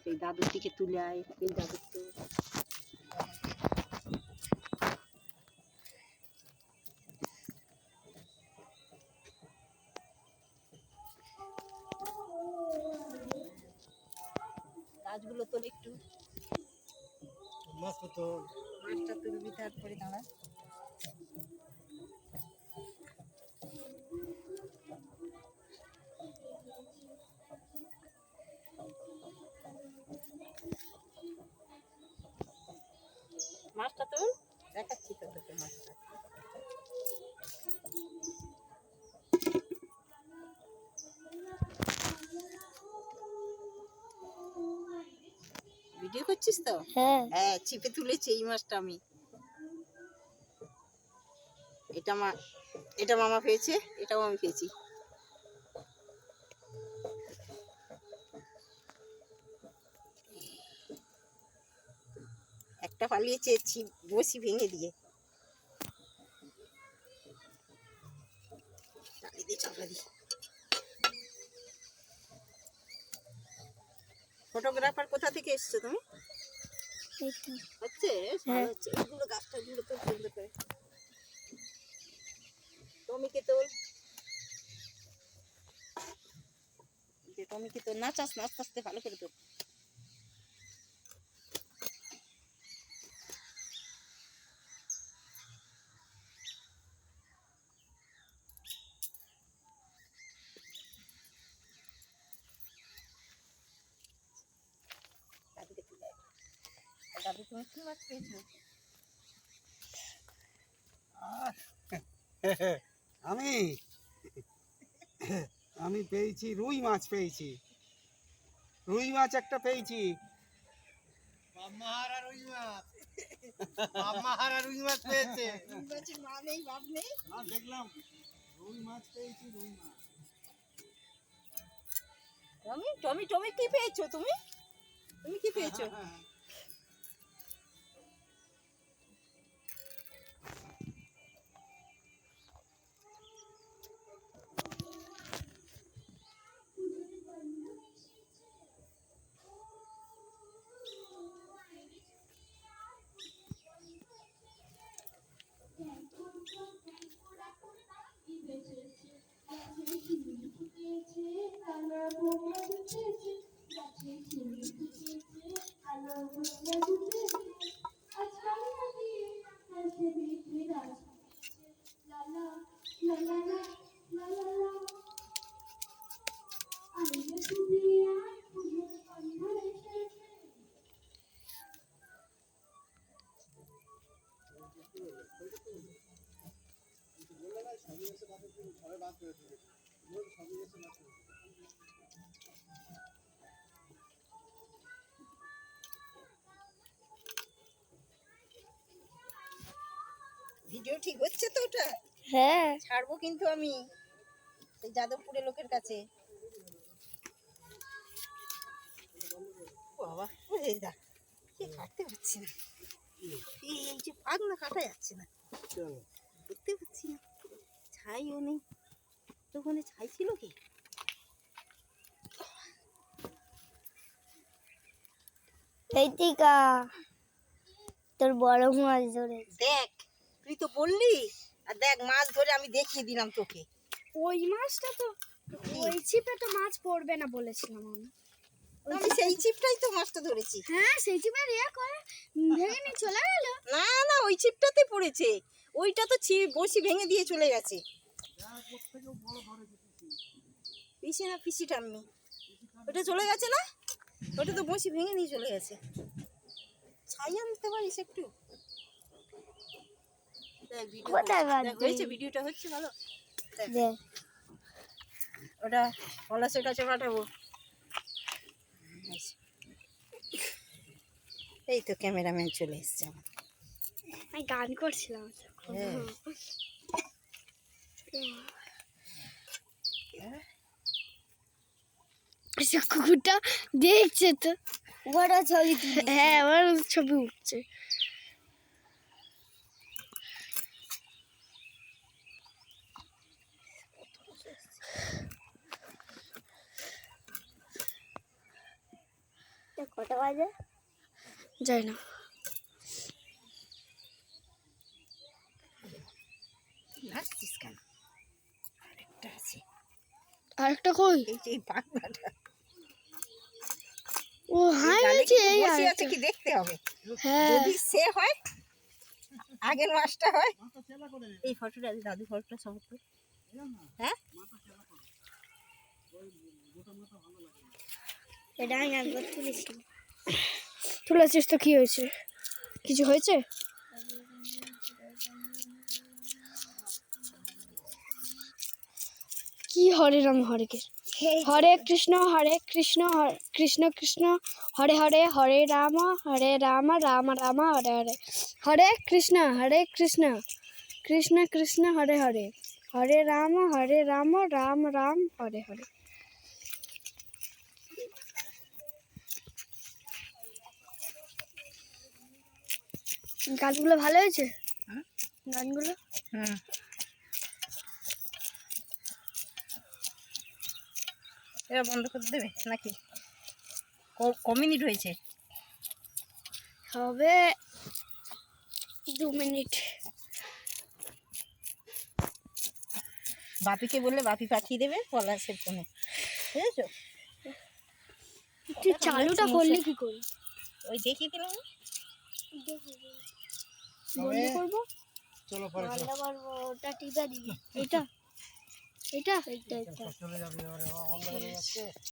সেই দাদুর দিকে তুলে আয়, এই দাদুর তো গাছগুলো তোর একটু মাছটা তুলবি, তারপরে দাঁড়া। মাছটা তুল, দেখাচ্ছি তো তোকে মাছটা। ভিডিও করছিস তো? হ্যাঁ হ্যাঁ, ছিপে তুলেছি এই মাছটা আমি। এটা মামা পেয়েছে, এটাও আমি পেয়েছি। একটা পালিয়েছে ছিপ বসি ভেঙে দিয়ে। ফটোগ্রাফার কোথা থেকে এসছো তুমি? হচ্ছে এইগুলো গাছটা গুলো তো সুন্দর করে। টমিকে তোল, টমিকে তোল, নাচাস না, আস্তে আস্তে ভালো করে তোল। দাদু তুমি কি মাছ পেয়েছো? আমি পেয়েছি রুই মাছ পেয়েছি। রুই মাছ একটা পেয়েছি। রুই মাছ পেয়েছে। রুই মাছের মা নেই, বাপ নেই। দেখলাম রুই মাছ পেয়েছি, রুই মাছ। টমি টমি কি পেয়েছো তুমি? তুমি কি পেয়েছো? ভিডিও ঠিক হচ্ছে তো ওটা? হ্যাঁ, ছাড়বো কিন্তু আমি এই যাদবপুরের লোকের কাছে। বাবা এই দেখ, কাটতে পারছি না, এই যে পাগলা কাটা যাচ্ছে না, করতে পারছি না। ছাইও নেই, ওখানে ছাই ছিল কি? তোর বড় মাছ ধরে দেখ, তুই তো বললি, আর দেখ মাছ ধরে আমি দেখিয়ে দিলাম তোকে। ওই মাছটা তো ওই ছিপে তো মাছ পড়বে না বলেছিলাম আমি সেই ছিপটাই তো মাছটা ধরেছি। হ্যাঁ, সেই ছিপে করে ভেঙে নিয়ে চলে গেল। না না, ওই ছিপটাতে পড়েছে, ওইটা তো ছিপ বসি ভেঙে দিয়ে চলে গেছে। পিসি না পিসি টাম্মি, ওটা চলে গেছে না, ওটা তো বসি ভেঙে নিয়ে চলে গেছে। ছাই আনতে পারিস একটু? হয়েছে, ভিডিওটা হচ্ছে ভালো। ওটা পলাশের কাছে পাঠাবো। এই তো ক্যামেরাম্যান চলে এসছে আমার। আমি গান করছিলাম। কুকুরটা দেখছে তো, বড় ছবি। হ্যাঁ, আমার ছবি উঠছে। কটা বাজে যাই না। নাচছিস কেন? আরেকটা আছে। আরেকটা কই? এই যে এই পাগলাটা ও হ্যাঁ গালে বলছি কিছু এই বসে আছে আরেকটা। কি দেখতে হবে। হ্যাঁ যদি সে হয় আগের মাসটা হয়। এই ফটোটা দাদু ফটোটা সব তো হ্যাঁ এটা আমি একবার তুলেছি। তুলেছিস তো কি হয়েছে? কিছু হয়েছে? কি হরে রাম হরে কৃষ্ণ হরে কৃষ্ণ কৃষ্ণ কৃষ্ণ হরে হরে হরে রাম রাম রাম হরে হরে হরে কৃষ্ণ কৃষ্ণ কৃষ্ণ হরে হরে হরে রাম রাম রাম হরে হরে। গানগুলো ভালো হয়েছে? গানগুলো হুম এবার বন্ধ করে দেবে নাকি? ক মিনিট হয়েছে? হবে 2 মিনিট। বাপিকে বললে বাপি পাঠিয়ে দেবে পলাশের ফোনে, বুঝেছো? তুই চালুটা করলি কি করে? ওই দেখিয়ে দিলাম। বন্ধ করবো? চলো পরে বন্ধ করবো, ওটা টিপে দিবি। এটা এটা এটা এটা চলে যাবে এবারে অন্ধকার হয়ে যাচ্ছে।